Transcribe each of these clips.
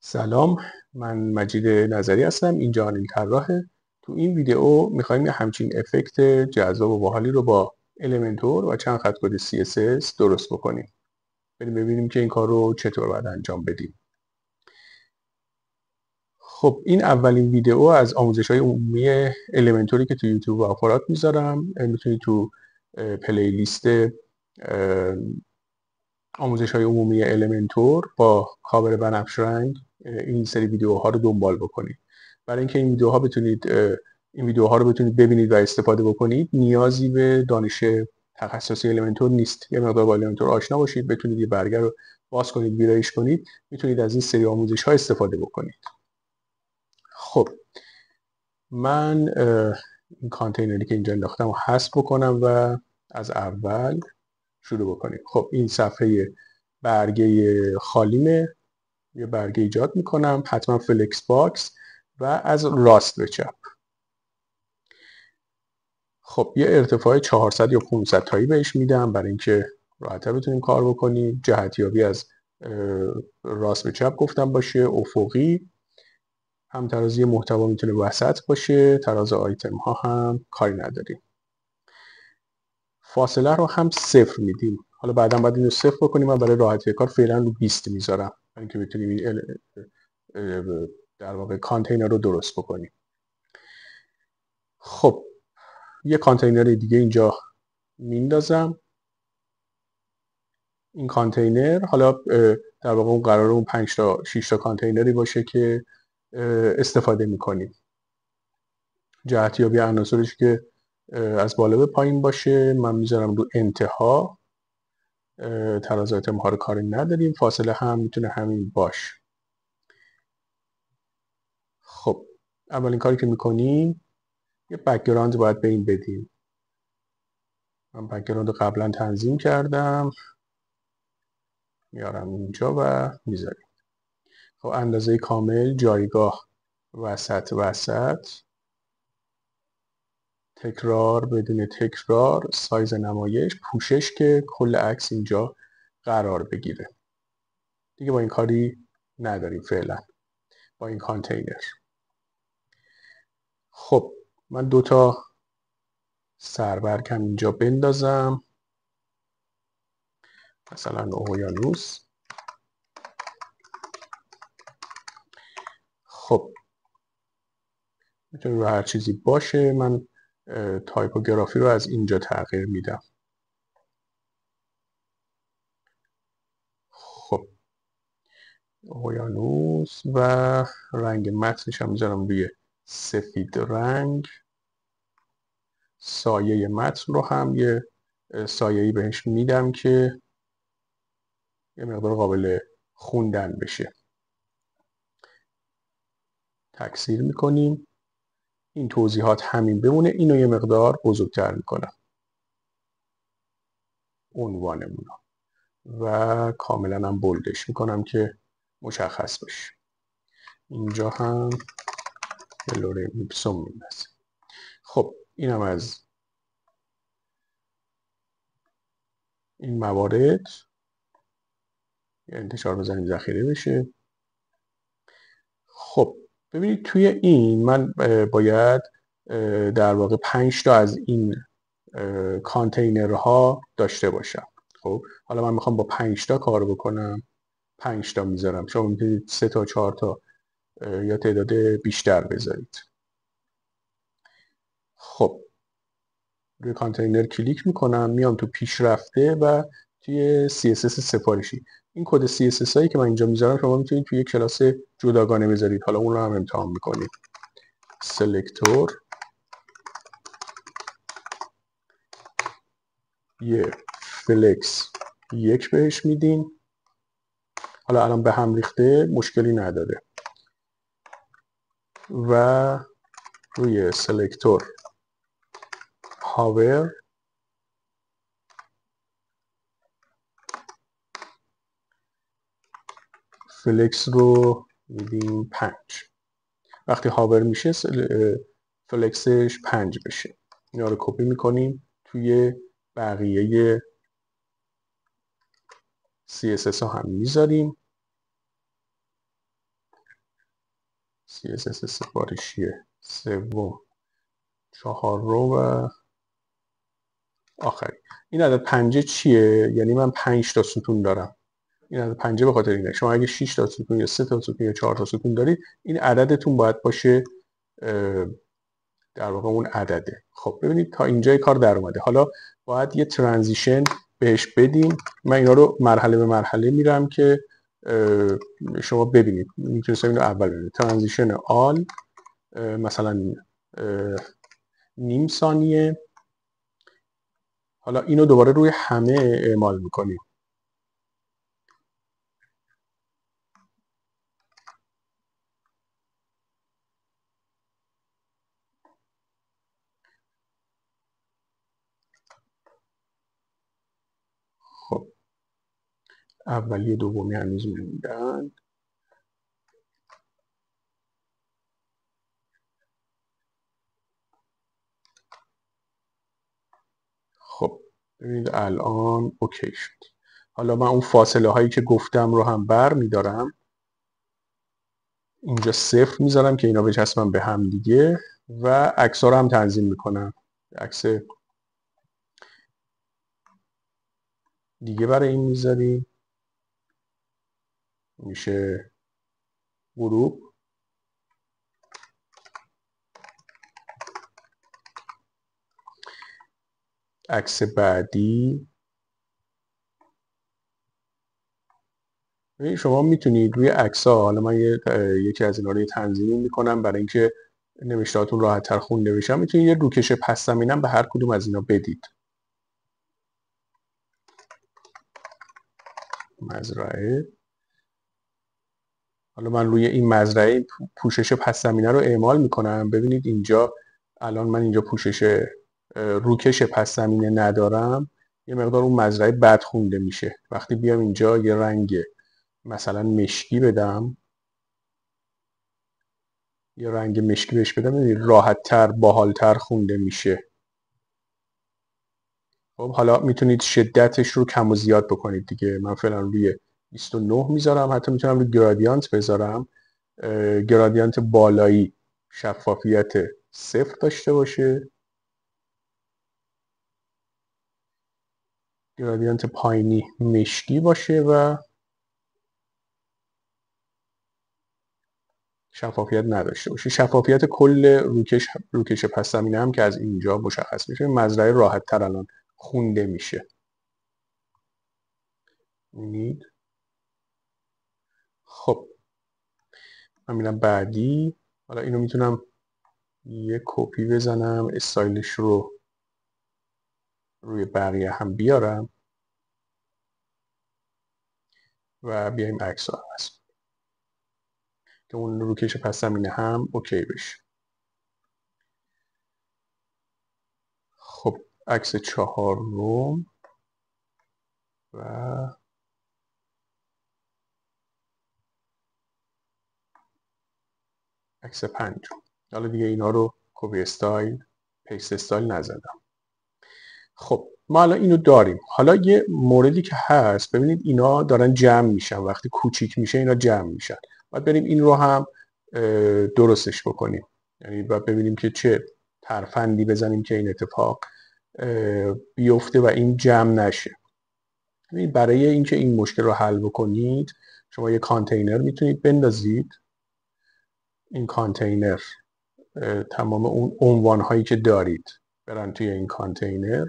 سلام، من مجید نظری هستم. این جهان طراحه. تو این ویدیو میخوایم یه همچین افکت جذاب و باحالی رو با المنتور و چند خط کد CSS درست بکنیم. بریم ببینیم که این کار رو چطور باید انجام بدیم. خب این اولین ویدیو از آموزش‌های عمومی المنتوری که تو یوتیوب و آپارات میذارم. میتونید تو پلیلیست آموزش‌های عمومی المنتور با کاور بنفش رنگ این سری ویدیوها رو دنبال بکنید. برای اینکه این ویدیوها رو بتونید ببینید و استفاده بکنید نیازی به دانش تخصصی المنتور نیست. یه مقدار با المنتور آشنا باشید، بتونید یه برگه رو باز کنید، ویرایش کنید، میتونید از این سری آموزش‌ها استفاده بکنید. خب من این کانتینری که اینجا انداختم رو حذف بکنم و از اول شروع بکنیم. خب این صفحه برگه خالیمه. یه برگه ایجاد میکنم، حتما فلکس باکس و از راست به چپ. خب یه ارتفاع 400 یا 500 تایی بهش میدم برای اینکه راحت‌تر بتونیم کار بکنیم. جهتیابی از راست به چپ گفتم باشه، افقی. هم ترازی محتوا میتونه وسط باشه، تراز آیتم ها هم کاری نداریم. فاصله رو هم 0 میدیم. حالا بعدا باید اینو 0 بکنیم. من برای راحتی کار فعلا رو 20 میذارم برای اینکه بتونیم در واقع کانتینر رو درست بکنیم. خب یه کانتینر دیگه اینجا میندازم. این کانتینر حالا در واقع اون قراره اون 5 تا 6 تا کانتینری باشه که استفاده میکنیم. جهتیابی عناصرش که از بالا به پایین باشه. من میذارم رو انتها. تراز آیتم ها رو کاری نداریم. فاصله هم میتونه همین باشه. خب اولین کاری که میکنیم یه بک‌گراند باید به این بدیم. من بک‌گراند رو قبلا تنظیم کردم، میارم اینجا و میذاریم. خب اندازه کامل، جایگاه وسط، تکرار بدون تکرار، سایز نمایش، پوشش که کل عکس اینجا قرار بگیره. دیگه با این کاری نداریم فعلا با این کانتینر. خب من 2 تا سربرگ هم اینجا بندازم، مثلا اقیانوس. خب میتونه رو هر چیزی باشه. من تایپوگرافی رو از اینجا تغییر میدم. خب اقیانوس و رنگ متنش هم میذارم روی سفید رنگ. سایه متن رو هم یه سایه‌ای بهش میدم که یه مقدار قابل خوندن بشه. تکثیر میکنیم. این توضیحات همین بمونه. اینو یه مقدار بزرگتر میکنم، عنوانمون و کاملا هم بولدش میکنم که مشخص باشه. اینجا هم لورم ایپسوم میندازه. خب اینم از این موارد. انتشار بزنیم ذخیره بشه. خب ببینید توی این من باید در واقع 5 تا از این کانتینرها داشته باشم. خب حالا من میخوام با 5 تا کار بکنم. 5 تا میذارم. شما میتونید 3 تا 4 تا یا تعداد بیشتر بذارید. خب روی کانتینر کلیک میکنم، میام تو پیشرفته و توی CSS سفارشی. این کد CSS هایی که من اینجا میذارم شما میتونید توی یک کلاس جداگانه بذارید. حالا اون رو هم امتحان میکنید. سلکتور، یه فلکس 1 بهش میدین. حالا الان به هم ریخته، مشکلی نداره. و روی سلکتور هاور فلکس رو میدیم 5. وقتی هاور میشه فلکسش 5 بشه. اینا رو کپی میکنیم توی بقیه CSS ها هم میذاریم. CSS سفارشیه، سوم، چهارم و آخری. این عدد پنجه چیه؟ یعنی من 5 تا ستون دارم. این عدد پنجه به خاطر اینه. شما اگه 6 تا ستون یا 3 تا ستون یا 4 تا ستون دارید، این عددتون باید باشه در واقع اون عدده. خب ببینید تا اینجای کار در اومده. حالا باید یه ترانزیشن بهش بدیم. من اینا رو مرحله به مرحله میرم که شما ببینید. میتونید اینو اول ببینید. ترانزیشن آل مثلا نیم ثانیه. حالا اینو دوباره روی همه اعمال میکنیم. خب اولی دومی هنوز موندن. خب ببینید الان اوکی شد. حالا من اون فاصله هایی که گفتم رو هم بر میدارم. اینجا 0 میذارم که اینا بچسبن به هم دیگه و عکس رو هم تنظیم میکنم. عکس دیگه برای این میذاریم. میشه گروپ. عکس بعدی. شما میتونید روی عکس‌ها، حالا من یکی از اینا رو تنظیمی میکنم برای اینکه نوشتهاتون راحت تر خونده بشن. میتونید یه روکش پس زمینه به هر کدوم از اینا بدید. مزرعه. حالا من روی این مزرعه پوشش پس زمینه رو اعمال میکنم. ببینید اینجا الان من اینجا پوشش روکش پس زمینه ندارم. یه مقدار اون مزرعه بد خونده میشه. وقتی بیام اینجا یه رنگ مثلا مشکی بدم، یه رنگ مشکی بهش بدم، ببینید راحت تر باحال تر خونده میشه. خب حالا میتونید شدتش رو کم و زیاد بکنید دیگه. من فعلا روی 29 میذارم. حتی میتونم روی گرادیانت بذارم. گرادیانت بالایی شفافیت 0 داشته باشه. گرادیانت پایینی مشکی باشه و شفافیت نداشته باشه. شفافیت کل روکش پس زمینه هم که از اینجا مشخص میشه. مزرعه راحت تر الان خونده میشه. میبینید؟ خب من میرم بعدی. حالا اینو میتونم یه کپی بزنم، استایلش رو روی بقیه هم بیارم و بیایم عکس ها هست که اون روکش پس زمینه هم اوکی بشه. خب عکس 4 و عکس 5. حالا دیگه اینا رو کپی استایل پیست استایل نزدم. خب ما الان اینو داریم. حالا یه موردی که هست، ببینید اینا دارن جمع میشن. وقتی کوچیک میشه اینا جمع میشن. باید بریم این رو هم درستش بکنیم. یعنی باید ببینیم که چه ترفندی بزنیم که این اتفاق بیفته و این جمع نشه. برای اینکه این مشکل رو حل بکنید شما یه کانتینر میتونید بندازید. این کانتینر تمام اون عنوان هایی که دارید برن توی این کانتینر.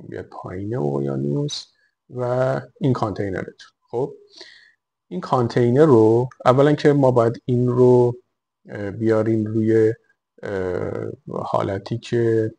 بیاد پایین اقیانوس و این کانتینرتون. خب این کانتینر رو اولا که ما باید این رو بیاریم روی حالتی که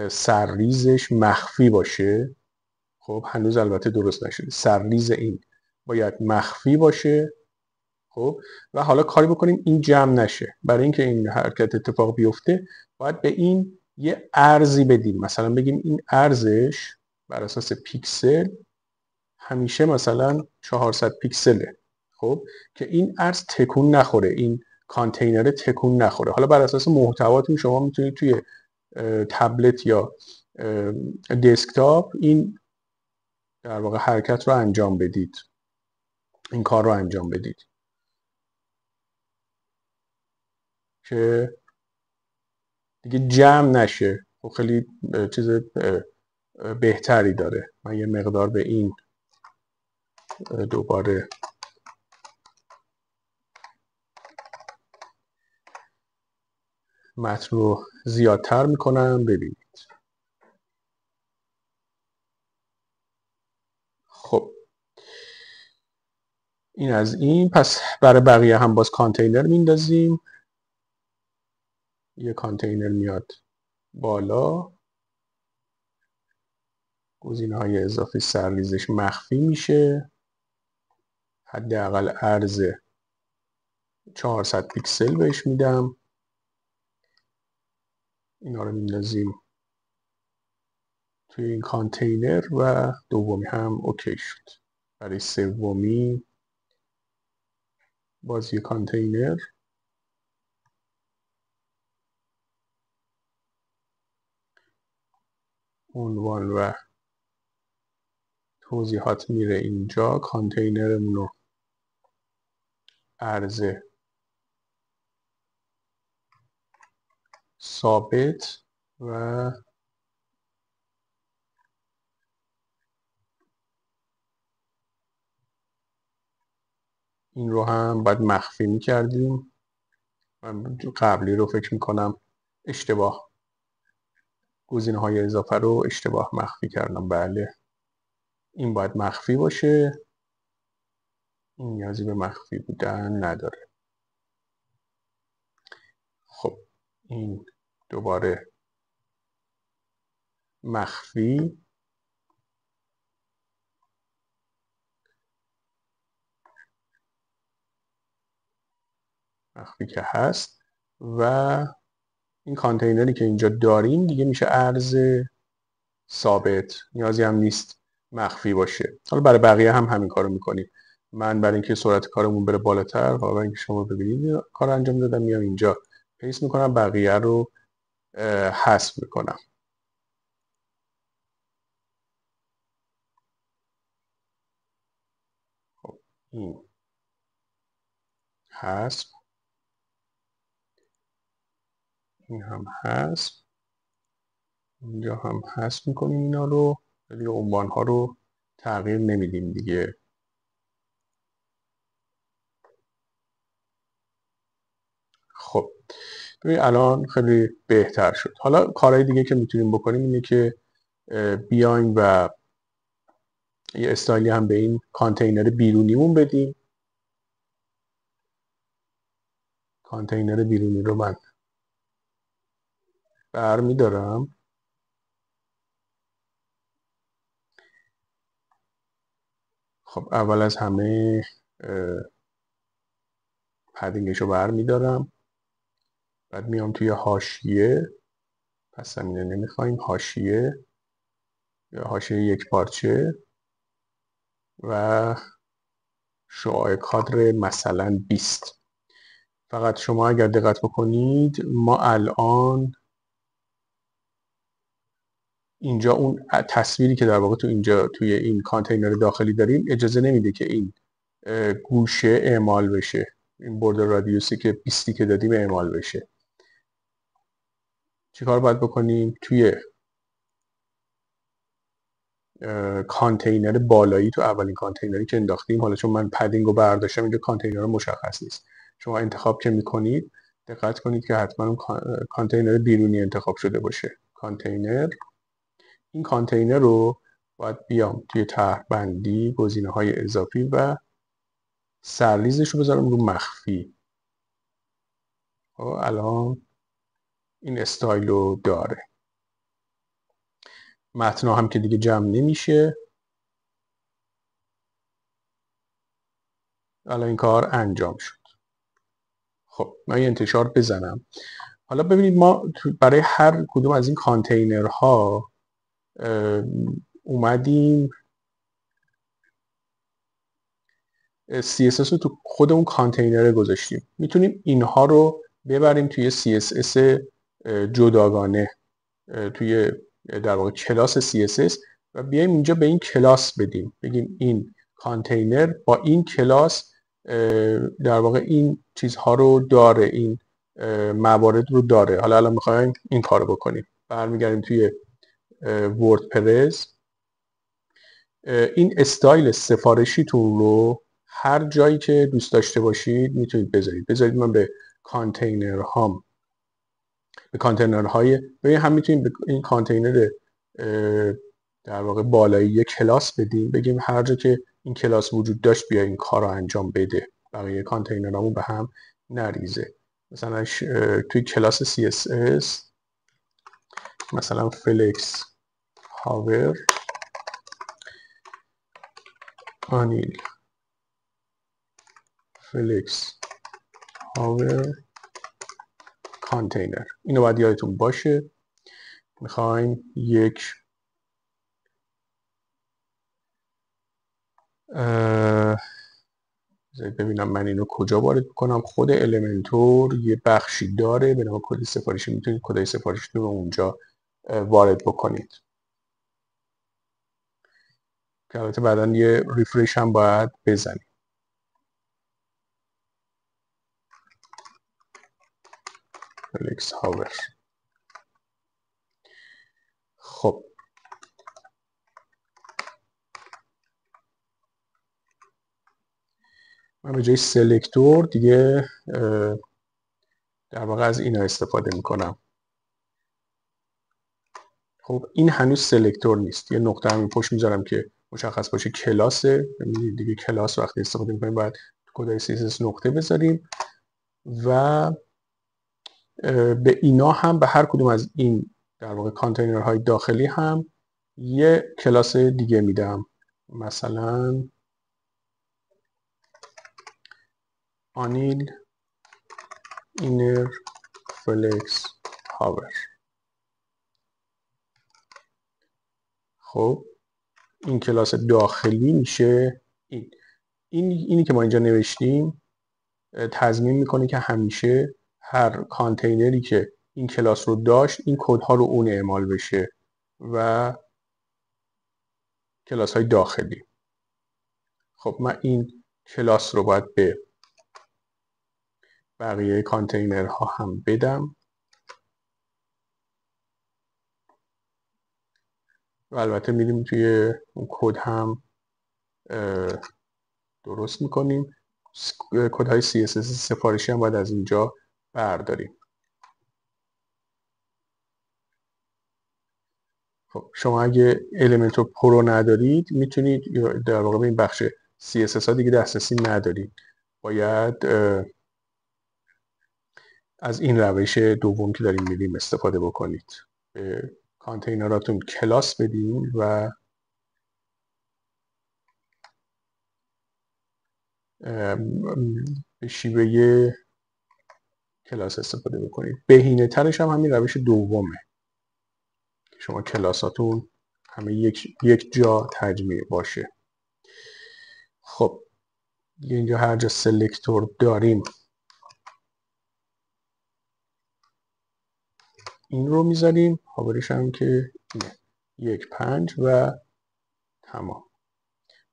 سرریزش مخفی باشه. خب هنوز البته درست نشده. سرریز این باید مخفی باشه. خب و حالا کاری بکنیم این جمع نشه. برای اینکه این حرکت اتفاق بیفته باید به این یه ارزی بدیم. مثلا بگیم این ارزش بر اساس پیکسل همیشه مثلا 400 پیکسله. خب که این ارز تکون نخوره، این کانتینر تکون نخوره. حالا بر اساس محتواتون شما میتونید توی تبلت یا دسکتاپ این در واقع حرکت رو انجام بدید. این کار رو انجام بدید که دیگه جمع نشه. خب خیلی چیز بهتری داره. من یه مقدار به این دوباره متن رو زیادتر میکنم. ببینید. خب این از این. پس برای بقیه هم باز کانتینر میندازیم. یه کانتینر میاد بالا، گزینه‌های اضافی سرریزش مخفی میشه، حداقل عرض 400 پیکسل بهش میدم. اینا رو میندازیم توی این کانتینر و دومی هم اوکی شد. برای سومی باز یه کانتینر، عنوان و توضیحات میره اینجا. کانتینرمون رو عرض ثابت و این رو هم باید مخفی میکردیم. من قبلی رو فکر میکنم اشتباه، گزینه‌های اضافه رو اشتباه مخفی کردم. بله این باید مخفی باشه، این نیازی به مخفی بودن نداره. خب این دوباره مخفی که هست و این کانتینری که اینجا داریم دیگه میشه عرض ثابت، نیازی هم نیست مخفی باشه. حالا برای بقیه هم همین کارو میکنیم. من برای اینکه سرعت کارمون بره بالاتر، حالا برای اینکه شما ببینید کار انجام دادم، میام اینجا پیست میکنم، بقیه رو حذف میکنم. خب این حذف، این هم حذف، اینجا هم حذف میکنیم اینا رو. ولی عنوان ها رو تغییر نمیدیم دیگه. خب ببین الان خیلی بهتر شد. حالا کارهای دیگه که میتونیم بکنیم اینه که بیایم و یه استایلی هم به این کانتینر بیرونیمون بدیم. کانتینر بیرونی رو من برمیدارم، خب اول از همه پدینگش رو برمیدارم، بعد میام توی حاشیه، پس زمینه نمیخوایم، حاشیه یا حاشیه یک پارچه و شعاع کادر مثلا 20. فقط شما اگر دقت بکنید ما الان اینجا اون تصویری که در واقع تو اینجا توی این کانتینر داخلی داریم اجازه نمیده که این گوشه اعمال بشه، این بورد رادیوسی که 20 که دادیم اعمال بشه. چیکار باید بکنیم؟ توی کانتینر بالایی، تو اولین کانتینری که انداختیم، حالا چون من پدینگ رو برداشتم اینجا کانتینر مشخص نیست، شما انتخاب که میکنید دقت کنید که حتما اون کانتینر بیرونی انتخاب شده باشه. کانتینر، این کانتینر رو باید بیام توی طرح بندی، گزینه‌های اضافی و سرریزش رو بذارم رو مخفی. الان این استایل رو داره. متن هم که دیگه جمع نمیشه. الان این کار انجام شد. خب من یه انتشار بزنم. حالا ببینید ما برای هر کدوم از این کانتینرها اومدیم CSS رو تو خود اون کانتینر گذاشتیم. میتونیم اینها رو ببریم توی CSS جداگانه، توی در واقع کلاس CSS و بیایم اینجا به این کلاس بدیم، بگیم این کانتینر با این کلاس در واقع این چیزها رو داره، این موارد رو داره. حالا الان میخوایم این کار رو بکنیم. برمیگردیم توی وردپرس. این استایل سفارشیتون رو هر جایی که دوست داشته باشید میتونید بذارید. من به کانتینرهام، به کانتینرهای هم میتونید به این کانتینر در واقع بالایی یک کلاس بدیم، بگیم هر جا که این کلاس وجود داشت بیا این کار رو انجام بده، بقیه کانتینرامون به هم نریزه. مثلا توی کلاس CSS مثلا فلکس هاور آنیل فلکس هاور کانتینر، اینو باید یادتون باشه. میخوایم یک ببینم من اینو کجا وارد کنم. خود المنتور یه بخشی داره به نام کد سفارشی، میتونید کدای سفارشیتون رو اونجا وارد بکنید که البته بعدا یه ریفرش هم باید بزنید. فلکس هاور. خب من به جای سلکتور دیگه در واقع از اینا استفاده میکنم. خب این هنوز سلکتور نیست، یه نقطه همین پشت میذارم که مشخص باشه کلاسه. ببینید دیگه کلاس وقتی استفاده میکنیم باید کدای CSS نقطه بذاریم و به اینا هم، به هر کدوم از این در واقع کانتینرهای داخلی هم یه کلاس دیگه میدم، مثلا آنیل اینر فلکس هاور. خب این کلاس داخلی میشه اینی که ما اینجا نوشتیم تضمین میکنه که همیشه هر کانتینری که این کلاس رو داشت این کدها رو اون اعمال بشه و کلاس های داخلی. خب من این کلاس رو باید به بقیه کانتینرها هم بدم و البته میریم توی اون کد هم درست میکنیم. کدهای CSS سفارشی هم باید از اینجا برداریم. خب شما اگه المنتور پرو ندارید میتونید در واقع به این بخش CSS ها دیگه دسترسی ندارید، باید از این روش دوم که داریم میریم استفاده بکنید. به کانتینراتون کلاس بدین و به شیوه کلاس استفاده بکنید. بهینه ترش هم همین روش دومه که شما کلاساتون همه یک جا تجمیع باشه. خب اینجا هر جا سلکتور داریم این رو میذاریم، هاورش هم که 1.5 و تمام.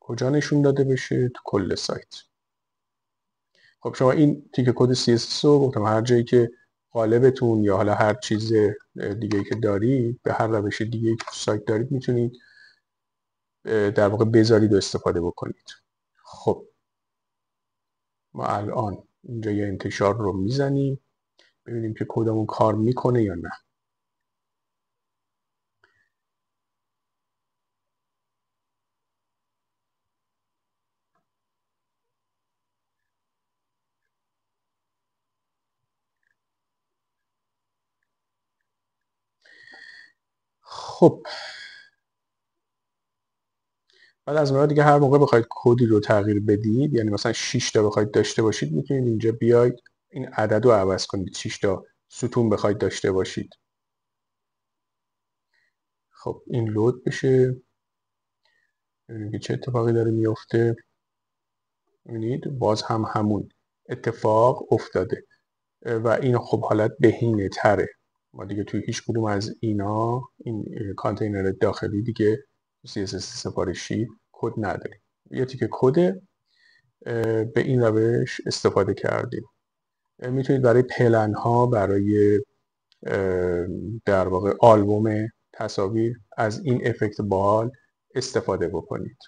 کجا نشون داده بشه؟ تو کل سایت. خب شما این تیکه کد CSS رو گفتم هر جایی که قالبتون یا حالا هر چیز دیگه که دارید، به هر روش دیگه که تو سایت دارید میتونید در واقع بذارید و استفاده بکنید. خب ما الان اینجا یه انتشار رو میزنیم ببینیم که کدامون کار میکنه یا نه. خب بعد از اون دیگه هر موقع بخواید کدی رو تغییر بدید، یعنی مثلا 6 تا بخواید داشته باشید میتونید اینجا بیاید این عدد رو عوض کنید، 6 تا ستون بخواید داشته باشید. خب این لود بشه ببینید که چه اتفاقی داره میفته. ببینید باز هم همون اتفاق افتاده و این خب حالت بهینه تره. ما دیگه توی هیچ کدوم از اینا این کانتینر داخلی دیگه CSS سفارشی کد نداریم. یه تیکه کد به این روش استفاده کردیم. میتونید برای پلن ها، برای در واقع آلبوم تصاویر از این افکت بال استفاده بکنید.